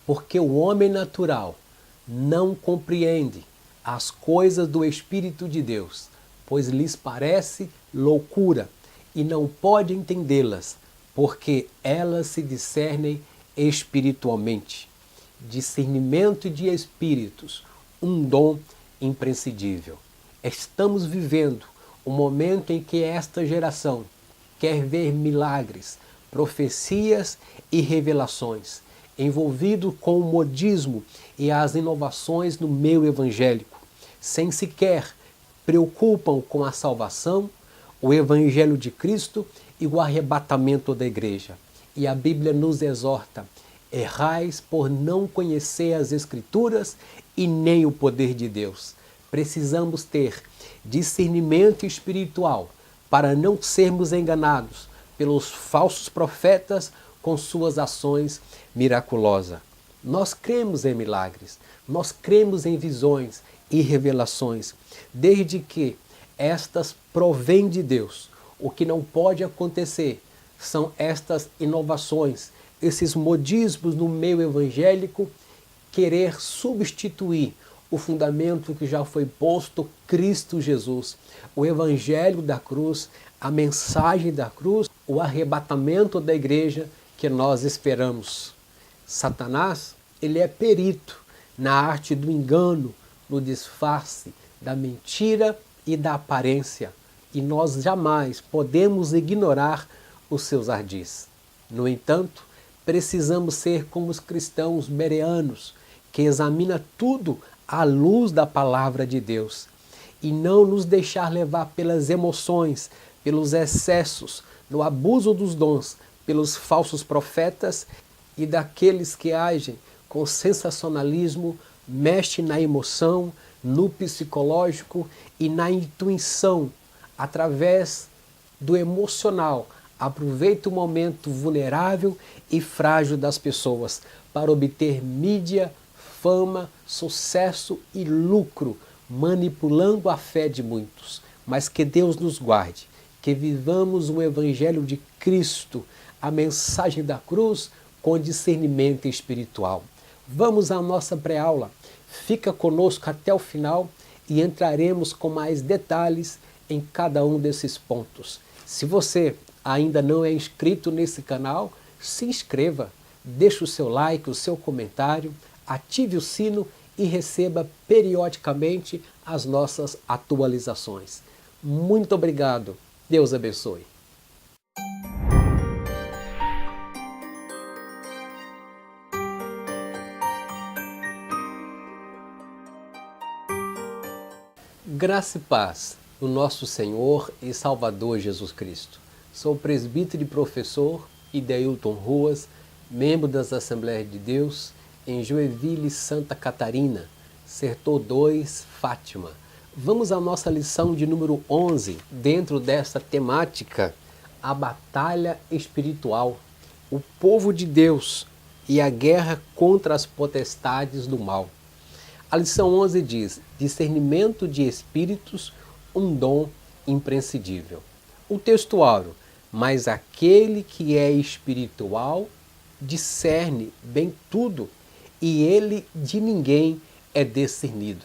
porque o homem natural não compreende as coisas do Espírito de Deus, pois lhes parece loucura e não pode entendê-las, porque elas se discernem espiritualmente. Discernimento de espíritos, um dom imprescindível. Estamos vivendo um momento em que esta geração quer ver milagres, profecias e revelações, envolvido com o modismo e as inovações no meio evangélico, sem sequer preocupam com a salvação, o evangelho de Cristo e o arrebatamento da igreja. E a Bíblia nos exorta: errais por não conhecer as Escrituras e nem o poder de Deus. Precisamos ter discernimento espiritual para não sermos enganados pelos falsos profetas com suas ações miraculosas. Nós cremos em milagres, nós cremos em visões e revelações, desde que estas provêm de Deus. O que não pode acontecer são estas inovações, esses modismos no meio evangélico, querer substituir o fundamento que já foi posto, Cristo Jesus, o evangelho da cruz, a mensagem da cruz, o arrebatamento da igreja que nós esperamos. Satanás, ele é perito na arte do engano, no disfarce, da mentira e da aparência, e nós jamais podemos ignorar os seus ardis. No entanto, precisamos ser como os cristãos bereanos, que examina tudo à luz da palavra de Deus, e não nos deixar levar pelas emoções, pelos excessos, no abuso dos dons, pelos falsos profetas e daqueles que agem com sensacionalismo, mexe na emoção, no psicológico e na intuição, através do emocional. Aproveita o momento vulnerável e frágil das pessoas para obter mídia, fama, sucesso e lucro, manipulando a fé de muitos. Mas que Deus nos guarde, que vivamos o evangelho de Cristo, a mensagem da cruz, com discernimento espiritual. Vamos à nossa pré-aula. Fica conosco até o final e entraremos com mais detalhes em cada um desses pontos. Se você ainda não é inscrito nesse canal, se inscreva, deixe o seu like, o seu comentário, ative o sino e receba periodicamente as nossas atualizações. Muito obrigado. Deus abençoe. Graça e paz do nosso Senhor e Salvador Jesus Cristo. Sou presbítero e professor Ideilton Ruas, membro das Assembleias de Deus em Joinville, Santa Catarina, Setor 2, Fátima. Vamos à nossa lição de número 11, dentro desta temática, a batalha espiritual, o povo de Deus e a guerra contra as potestades do mal. A lição 11 diz: discernimento de espíritos, um dom imprescindível. O textuário: mas aquele que é espiritual discerne bem tudo, e ele de ninguém é discernido.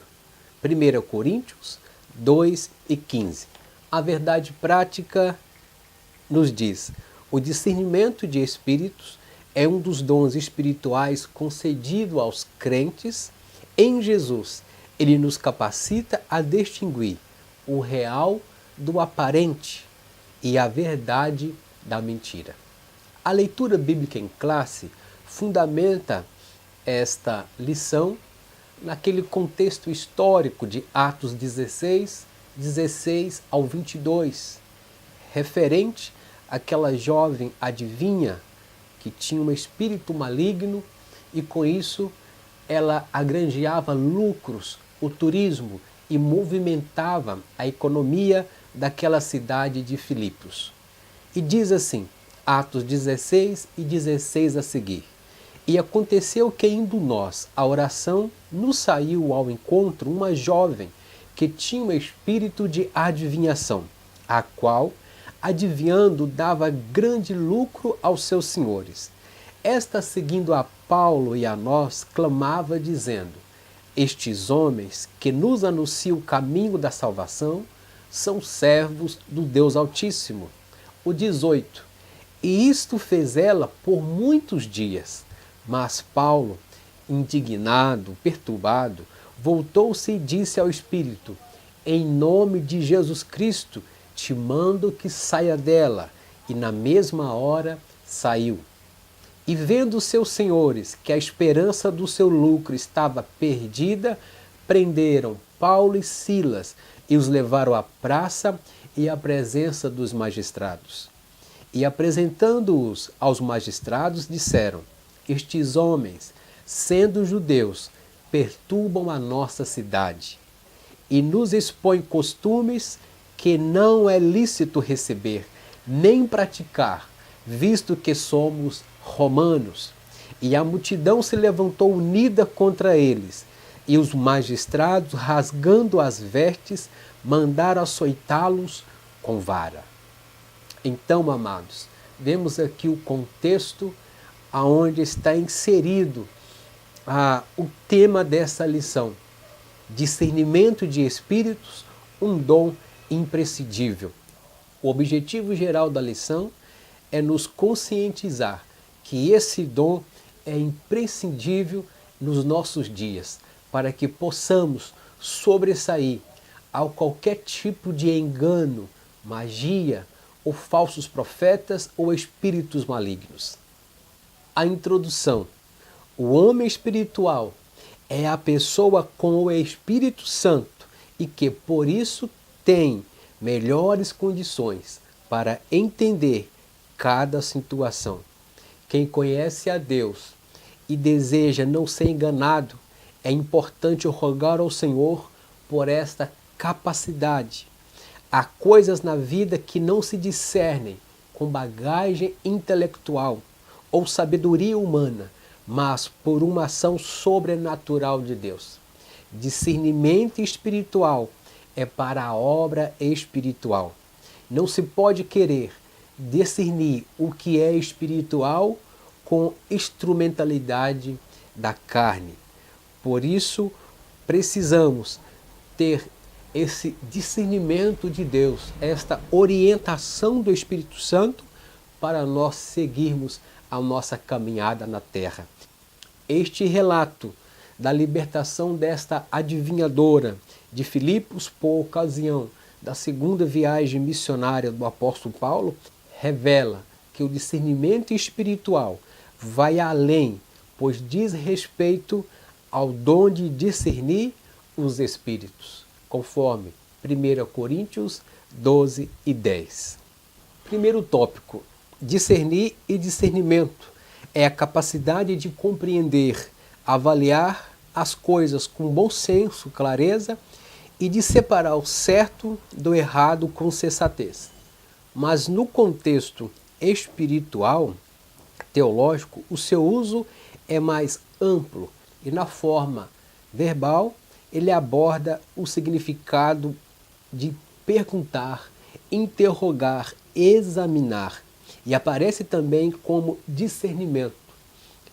1 Coríntios 2:15. A verdade prática nos diz: o discernimento de espíritos é um dos dons espirituais concedido aos crentes em Jesus. Ele nos capacita a distinguir o real do aparente e a verdade da mentira. A leitura bíblica em classe fundamenta esta lição naquele contexto histórico de Atos 16 ao 22, referente àquela jovem adivinha que tinha um espírito maligno e com isso ela agranjeava lucros, o turismo e movimentava a economia daquela cidade de Filipos. E diz assim, Atos 16 e 16 a seguir: e aconteceu que indo nós à oração, nos saiu ao encontro uma jovem que tinha um espírito de adivinhação, a qual, adivinhando, dava grande lucro aos seus senhores. Esta, seguindo a Paulo e a nós clamava dizendo: estes homens que nos anunciam o caminho da salvação são servos do Deus Altíssimo. O 18. E isto fez ela por muitos dias. Mas Paulo, indignado, perturbado, voltou-se e disse ao Espírito: em nome de Jesus Cristo, te mando que saia dela. E na mesma hora saiu. E vendo seus senhores que a esperança do seu lucro estava perdida, prenderam Paulo e Silas e os levaram à praça e à presença dos magistrados. E apresentando-os aos magistrados, disseram: estes homens, sendo judeus, perturbam a nossa cidade e nos expõem costumes que não é lícito receber, nem praticar, visto que somos romanos. E a multidão se levantou unida contra eles, e os magistrados, rasgando as vestes, mandaram açoitá-los com vara. Então, amados, vemos aqui o contexto aonde está inserido o tema dessa lição: discernimento de espíritos, um dom imprescindível. O objetivo geral da lição é nos conscientizar que esse dom é imprescindível nos nossos dias, para que possamos sobressair a qualquer tipo de engano, magia, ou falsos profetas ou espíritos malignos. A introdução. O homem espiritual é a pessoa com o Espírito Santo e que, por isso, tem melhores condições para entender cada situação. Quem conhece a Deus e deseja não ser enganado, é importante rogar ao Senhor por esta capacidade. Há coisas na vida que não se discernem com bagagem intelectual ou sabedoria humana, mas por uma ação sobrenatural de Deus. Discernimento espiritual é para a obra espiritual. Não se pode querer discernir o que é espiritual com instrumentalidade da carne. Por isso, precisamos ter esse discernimento de Deus, esta orientação do Espírito Santo para nós seguirmos a nossa caminhada na terra. Este relato da libertação desta adivinhadora de Filipos por ocasião da segunda viagem missionária do apóstolo Paulo revela que o discernimento espiritual vai além, pois diz respeito ao dom de discernir os espíritos, conforme 1 Coríntios 12 e 10. Primeiro tópico: discernir e discernimento é a capacidade de compreender, avaliar as coisas com bom senso, clareza e de separar o certo do errado com sensatez. Mas no contexto espiritual, teológico, o seu uso é mais amplo e na forma verbal ele aborda o significado de perguntar, interrogar, examinar e aparece também como discernimento.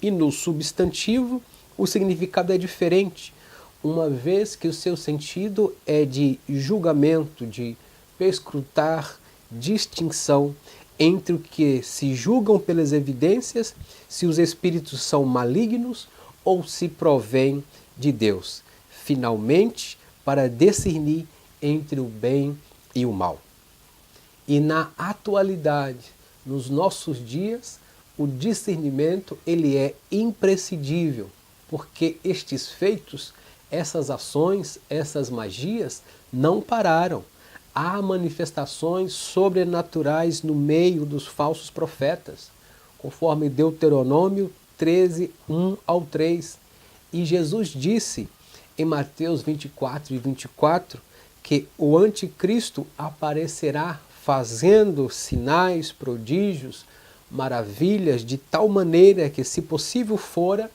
E no substantivo o significado é diferente, uma vez que o seu sentido é de julgamento, de perscrutar, distinção entre o que se julgam pelas evidências, se os espíritos são malignos ou se provém de Deus. Finalmente, para discernir entre o bem e o mal. E na atualidade, nos nossos dias, o discernimento ele é imprescindível, porque estes feitos, essas ações, essas magias não pararam. Há manifestações sobrenaturais no meio dos falsos profetas, conforme Deuteronômio 13, 1 ao 3. E Jesus disse em Mateus 24 e 24 que o anticristo aparecerá fazendo sinais, prodígios, maravilhas, de tal maneira que, se possível fora,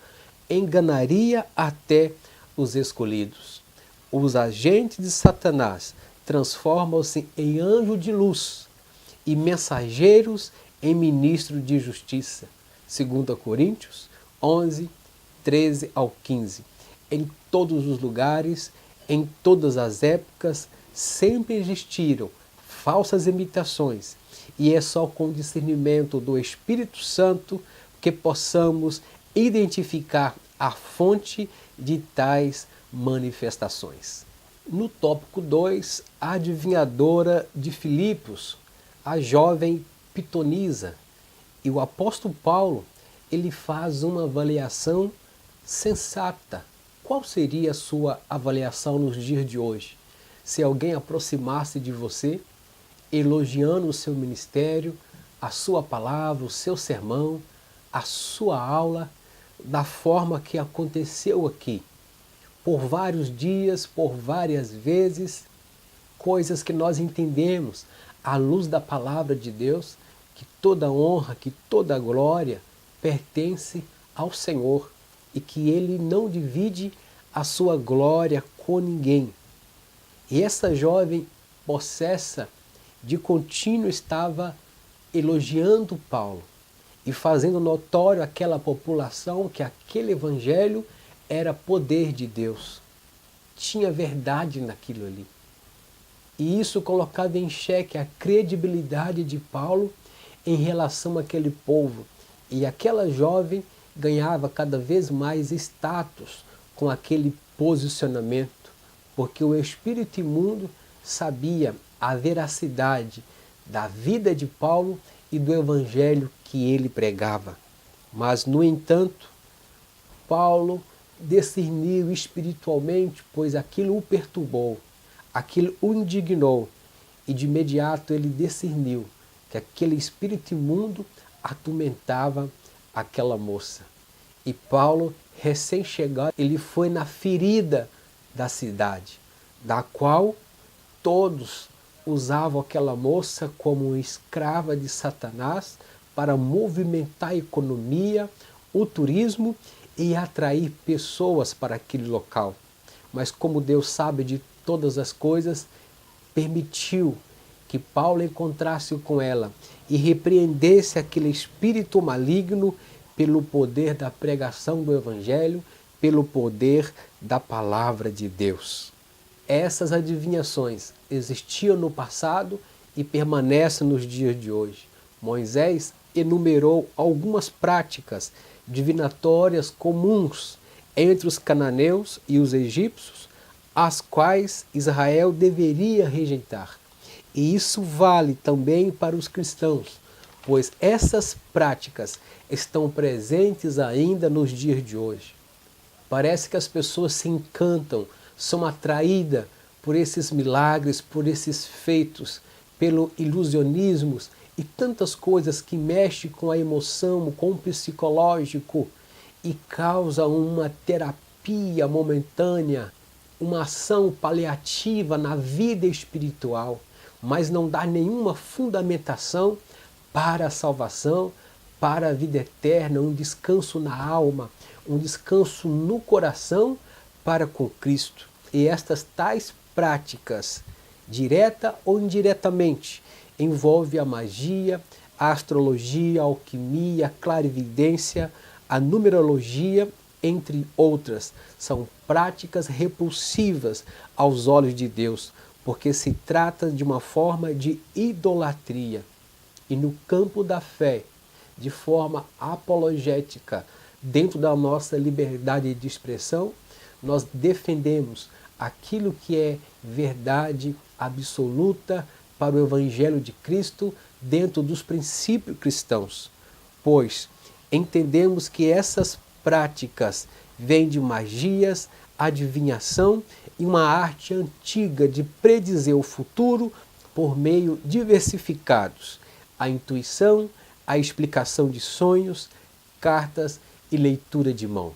enganaria até os escolhidos. Os agentes de Satanás transformam-se em anjo de luz e mensageiros em ministro de justiça. 2 Coríntios 11, 13 ao 15. Em todos os lugares, em todas as épocas, sempre existiram falsas imitações, e é só com o discernimento do Espírito Santo que possamos identificar a fonte de tais manifestações. No tópico 2, a adivinhadora de Filipos, a jovem pitonisa. E o apóstolo Paulo, ele faz uma avaliação sensata. Qual seria a sua avaliação nos dias de hoje? Se alguém aproximasse de você, elogiando o seu ministério, a sua palavra, o seu sermão, a sua aula, da forma que aconteceu aqui, por vários dias, por várias vezes, coisas que nós entendemos à luz da palavra de Deus, que toda honra, que toda glória pertence ao Senhor e que Ele não divide a sua glória com ninguém. E essa jovem possessa de contínuo estava elogiando Paulo e fazendo notório àquela população que aquele evangelho era poder de Deus. Tinha verdade naquilo ali. E isso colocava em xeque a credibilidade de Paulo em relação àquele povo. E aquela jovem ganhava cada vez mais status com aquele posicionamento, porque o espírito imundo sabia a veracidade da vida de Paulo e do evangelho que ele pregava. Mas, no entanto, Paulo discerniu espiritualmente, pois aquilo o perturbou, aquilo o indignou, e de imediato ele discerniu que aquele espírito imundo atormentava aquela moça. E Paulo, recém-chegado, ele foi na ferida da cidade, da qual todos usavam aquela moça como escrava de Satanás para movimentar a economia, o turismo e atrair pessoas para aquele local. Mas como Deus sabe de todas as coisas, permitiu que Paulo encontrasse com ela e repreendesse aquele espírito maligno pelo poder da pregação do Evangelho, pelo poder da palavra de Deus. Essas adivinhações existiam no passado e permanecem nos dias de hoje. Moisés enumerou algumas práticas divinatórias comuns entre os cananeus e os egípcios, as quais Israel deveria rejeitar. E isso vale também para os cristãos, pois essas práticas estão presentes ainda nos dias de hoje. Parece que as pessoas se encantam, são atraídas por esses milagres, por esses feitos, pelo ilusionismo e tantas coisas que mexem com a emoção, com o psicológico e causam uma terapia momentânea, uma ação paliativa na vida espiritual, mas não dá nenhuma fundamentação para a salvação, para a vida eterna, um descanso na alma, um descanso no coração para com Cristo. E estas tais práticas, direta ou indiretamente, envolve a magia, a astrologia, a alquimia, a clarividência, a numerologia, entre outras. São práticas repulsivas aos olhos de Deus, porque se trata de uma forma de idolatria. E no campo da fé, de forma apologética, dentro da nossa liberdade de expressão, nós defendemos aquilo que é verdade absoluta para o Evangelho de Cristo dentro dos princípios cristãos, pois entendemos que essas práticas vêm de magias, adivinhação e uma arte antiga de predizer o futuro por meio diversificados, a intuição, a explicação de sonhos, cartas e leitura de mão.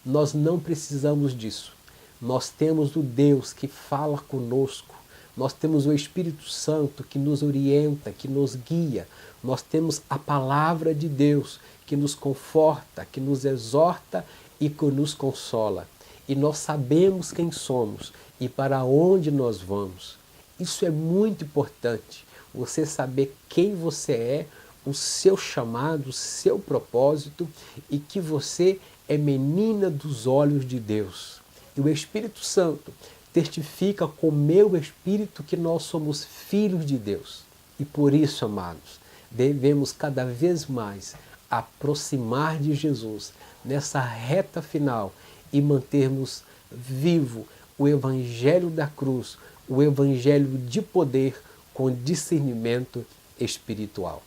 Nós não precisamos disso. Nós temos o Deus que fala conosco. Nós temos o Espírito Santo que nos orienta, que nos guia. Nós temos a palavra de Deus que nos conforta, que nos exorta e que nos consola. E nós sabemos quem somos e para onde nós vamos. Isso é muito importante. Você saber quem você é, o seu chamado, o seu propósito e que você é menina dos olhos de Deus. E o Espírito Santo testifica com o meu espírito que nós somos filhos de Deus. E por isso, amados, devemos cada vez mais aproximar de Jesus nessa reta final e mantermos vivo o Evangelho da cruz, o Evangelho de poder com discernimento espiritual.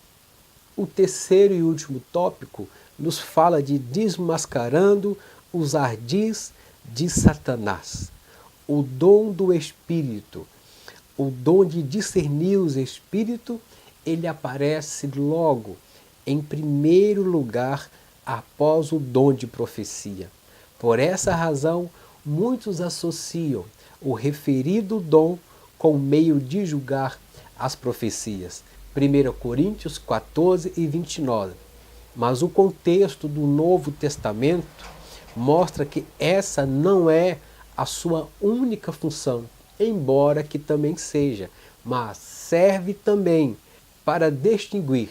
O terceiro e último tópico nos fala de desmascarando os ardis de Satanás. O dom do Espírito, o dom de discernir os Espíritos, ele aparece logo, em primeiro lugar, após o dom de profecia. Por essa razão, muitos associam o referido dom com o meio de julgar as profecias. 1 Coríntios 14 e 29. Mas o contexto do Novo Testamento mostra que essa não é a sua única função, embora que também seja, mas serve também para distinguir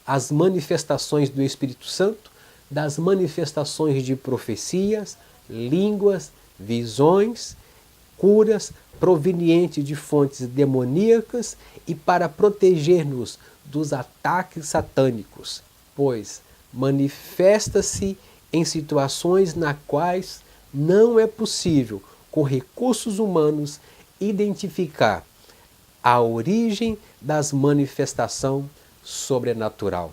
as manifestações do Espírito Santo das manifestações de profecias, línguas, visões, curas provenientes de fontes demoníacas e para proteger-nos dos ataques satânicos, pois manifesta-se em situações nas quais não é possível, com recursos humanos, identificar a origem das manifestações sobrenatural.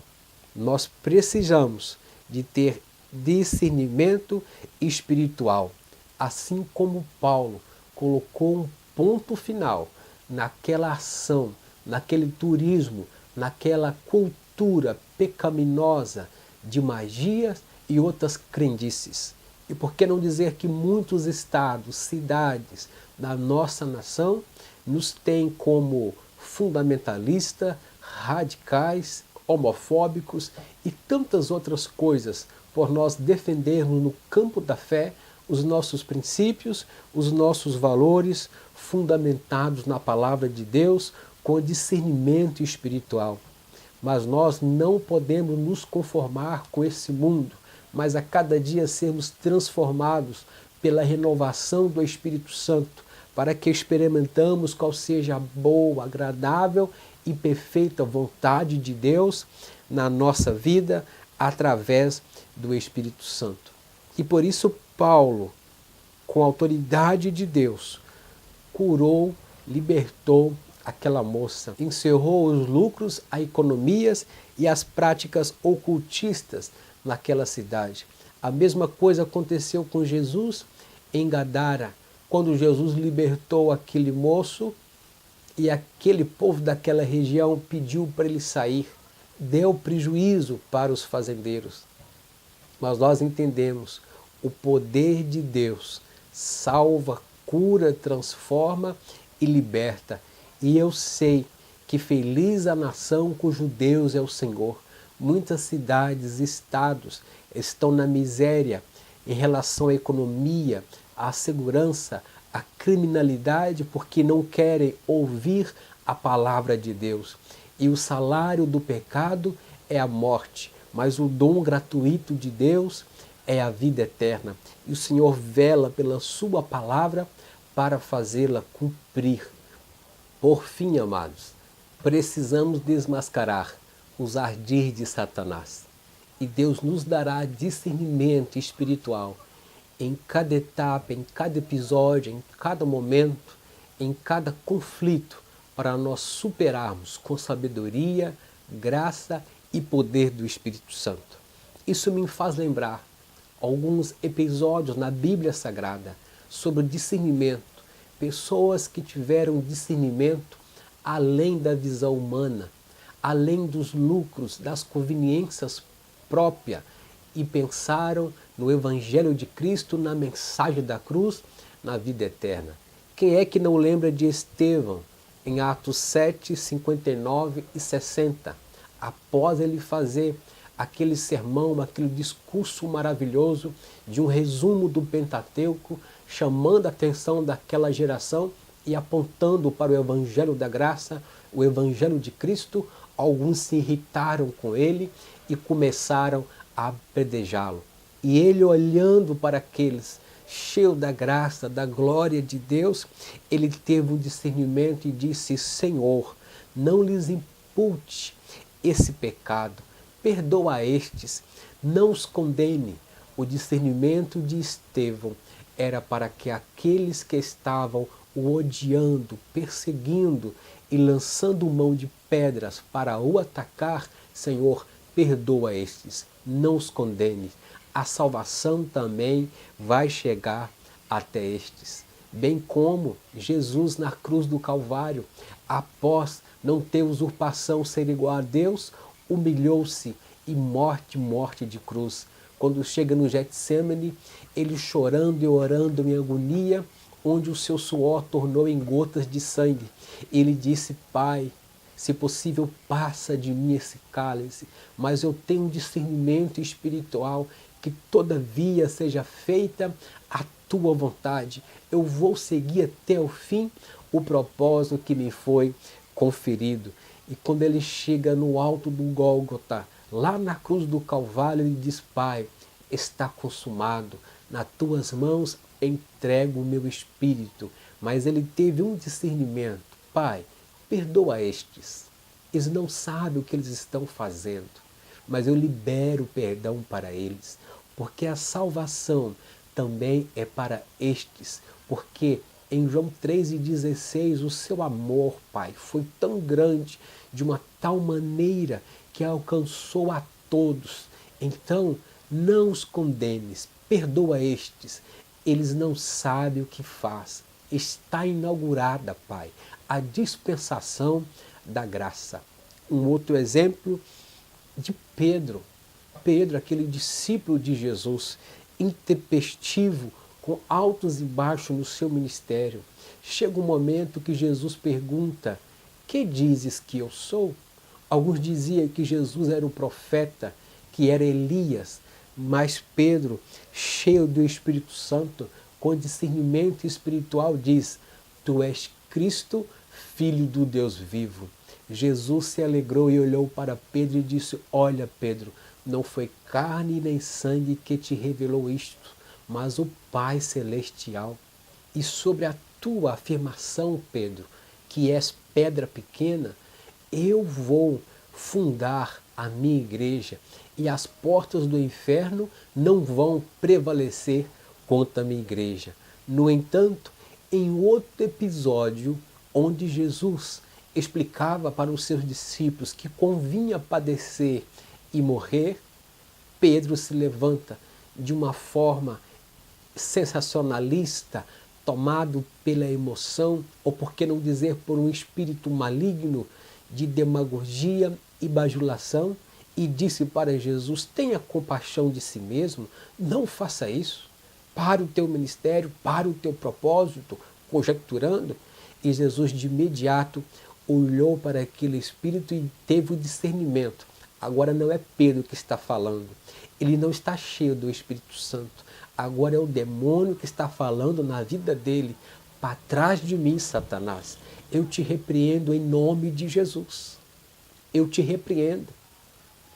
Nós precisamos de ter discernimento espiritual, assim como Paulo colocou um ponto final naquela ação, naquele turismo, naquela cultura pecaminosa de magias e outras crendices. E por que não dizer que muitos estados, cidades da nossa nação nos têm como fundamentalistas, radicais, homofóbicos e tantas outras coisas, por nós defendermos no campo da fé os nossos princípios, os nossos valores fundamentados na palavra de Deus com discernimento espiritual. Mas nós não podemos nos conformar com esse mundo, mas a cada dia sermos transformados pela renovação do Espírito Santo, para que experimentamos qual seja a boa, agradável e perfeita vontade de Deus na nossa vida através do Espírito Santo. E por isso Paulo, com a autoridade de Deus, curou, libertou aquela moça, encerrou os lucros, as economias e as práticas ocultistas naquela cidade. A mesma coisa aconteceu com Jesus em Gadara, quando Jesus libertou aquele moço e aquele povo daquela região pediu para ele sair, deu prejuízo para os fazendeiros. Mas nós entendemos, o poder de Deus salva, cura, transforma e liberta. E eu sei que feliz a nação cujo Deus é o Senhor. Muitas cidades, estados estão na miséria em relação à economia, à segurança, à criminalidade, porque não querem ouvir a palavra de Deus. E o salário do pecado é a morte, mas o dom gratuito de Deus é a vida eterna. E o Senhor vela pela sua palavra para fazê-la cumprir. Por fim, amados, precisamos desmascarar os ardis de Satanás. E Deus nos dará discernimento espiritual em cada etapa, em cada episódio, em cada momento, em cada conflito, para nós superarmos com sabedoria, graça e poder do Espírito Santo. Isso me faz lembrar alguns episódios na Bíblia Sagrada sobre discernimento, pessoas que tiveram discernimento além da visão humana, além dos lucros, das conveniências próprias, e pensaram no Evangelho de Cristo, na mensagem da cruz, na vida eterna. Quem é que não lembra de Estevão, em Atos 7, 59 e 60, após ele fazer aquele sermão, aquele discurso maravilhoso de um resumo do Pentateuco, chamando a atenção daquela geração e apontando para o Evangelho da Graça, o Evangelho de Cristo. Alguns se irritaram com ele e começaram a apedrejá-lo. E ele, olhando para aqueles cheio da graça, da glória de Deus, ele teve um discernimento e disse: Senhor, não lhes impute esse pecado, perdoa estes, não os condene. O discernimento de Estevão era para que aqueles que estavam o odiando, perseguindo e lançando mão de pedras para o atacar, Senhor, perdoa estes, não os condene. A salvação também vai chegar até estes. Bem como Jesus na cruz do Calvário, após não ter usurpação, ser igual a Deus, humilhou-se e morte de cruz. Quando chega no Getsêmani, ele chorando e orando em agonia, onde o seu suor tornou em gotas de sangue. Ele disse: Pai, se possível, passa de mim esse cálice, mas eu tenho um discernimento espiritual, que todavia seja feita a tua vontade. Eu vou seguir até o fim o propósito que me foi conferido. E quando ele chega no alto do Gólgota, lá na cruz do Calvário, ele diz: Pai, está consumado, nas tuas mãos entrego o meu espírito. Mas ele teve um discernimento: Pai, perdoa estes, eles não sabem o que eles estão fazendo, mas eu libero perdão para eles, porque a salvação também é para estes, porque em João 3,16 o seu amor, Pai, foi tão grande, de uma tal maneira que alcançou a todos. Então, não os condenes, perdoa estes, eles não sabem o que faz. Está inaugurada, Pai, a dispensação da graça. Um outro exemplo de Pedro. Pedro, aquele discípulo de Jesus, intempestivo, com altos e baixos no seu ministério. Chega um momento que Jesus pergunta: que dizes que eu sou? Alguns diziam que Jesus era o profeta, que era Elias, mas Pedro, cheio do Espírito Santo, com discernimento espiritual, diz: Tu és Cristo, Filho do Deus vivo. Jesus se alegrou e olhou para Pedro e disse: Olha, Pedro, não foi carne nem sangue que te revelou isto, mas o Pai Celestial. E sobre a tua afirmação, Pedro, que és pedra pequena, eu vou fundar a minha igreja e as portas do inferno não vão prevalecer contra a minha igreja. No entanto, em outro episódio, onde Jesus explicava para os seus discípulos que convinha padecer e morrer, Pedro se levanta de uma forma sensacionalista, tomado pela emoção, ou por que não dizer por um espírito maligno de demagogia e bajulação, e disse para Jesus: tenha compaixão de si mesmo, não faça isso, para o teu ministério, para o teu propósito, conjecturando. E Jesus de imediato olhou para aquele espírito e teve o discernimento. Agora não é Pedro que está falando, ele não está cheio do Espírito Santo, agora é o demônio que está falando na vida dele. Para trás de mim, Satanás, eu te repreendo em nome de Jesus, eu te repreendo.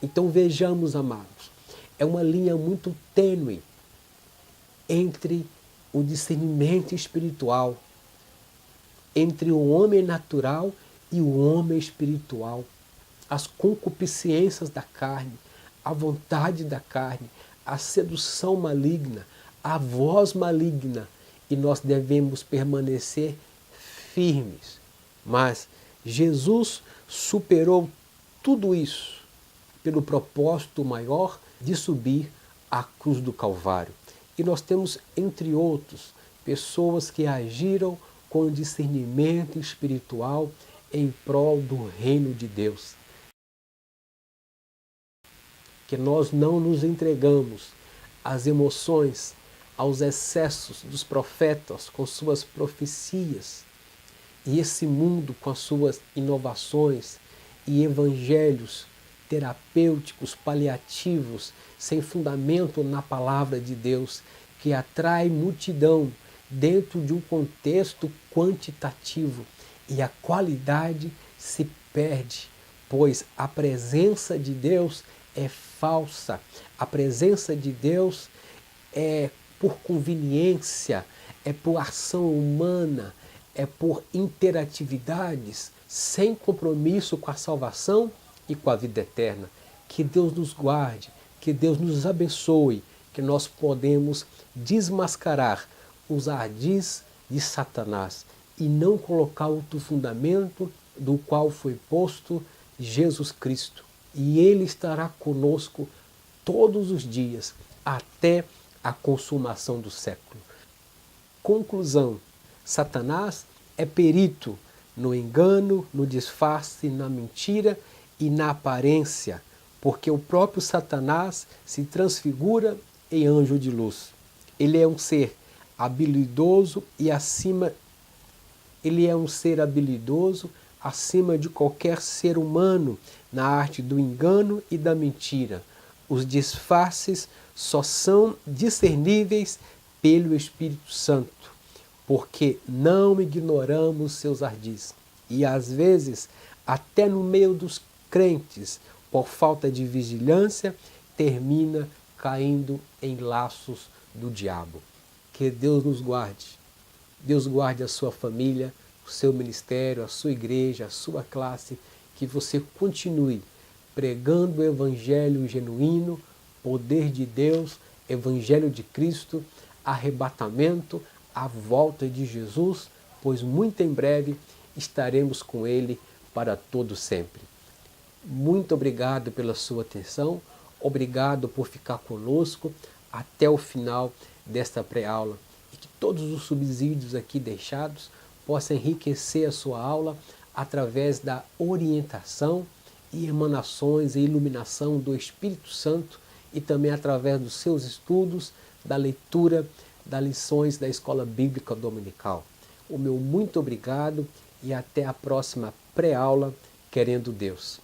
Então vejamos, amados, é uma linha muito tênue entre o discernimento espiritual, entre o homem natural e o homem espiritual, as concupiscências da carne, a vontade da carne, a sedução maligna, a voz maligna, e nós devemos permanecer firmes. Mas Jesus superou tudo isso pelo propósito maior de subir à cruz do Calvário. E nós temos, entre outros, pessoas que agiram com discernimento espiritual em prol do reino de Deus. Que nós não nos entregamos às emoções, aos excessos dos profetas com suas profecias, e esse mundo com as suas inovações e evangelhos terapêuticos, paliativos, sem fundamento na palavra de Deus, que atrai multidão dentro de um contexto quantitativo, e a qualidade se perde, pois a presença de Deus é falsa. A presença de Deus é por conveniência, é por ação humana, é por interatividades, sem compromisso com a salvação e com a vida eterna. Que Deus nos guarde, que Deus nos abençoe, que nós podemos desmascarar os ardis de Satanás e não colocar outro fundamento do qual foi posto Jesus Cristo. E Ele estará conosco todos os dias, até a consumação do século. Conclusão: Satanás é perito no engano, no disfarce, na mentira e na aparência, porque o próprio Satanás se transfigura em anjo de luz. Ele é um ser habilidoso e acima de qualquer ser humano na arte do engano e da mentira. Os disfarces só são discerníveis pelo Espírito Santo, porque não ignoramos seus ardis. E às vezes, até no meio dos crentes, por falta de vigilância, termina caindo em laços do diabo. Que Deus nos guarde. Deus guarde a sua família, o seu ministério, a sua igreja, a sua classe, que você continue pregando o evangelho genuíno, poder de Deus, evangelho de Cristo, arrebatamento, a volta de Jesus, pois muito em breve estaremos com Ele para todo sempre. Muito obrigado pela sua atenção, obrigado por ficar conosco até o final desta pré-aula e que todos os subsídios aqui deixados possam enriquecer a sua aula através da orientação e emanações e iluminação do Espírito Santo e também através dos seus estudos, da leitura, das lições da Escola Bíblica Dominical. O meu muito obrigado e até a próxima pré-aula, querendo Deus.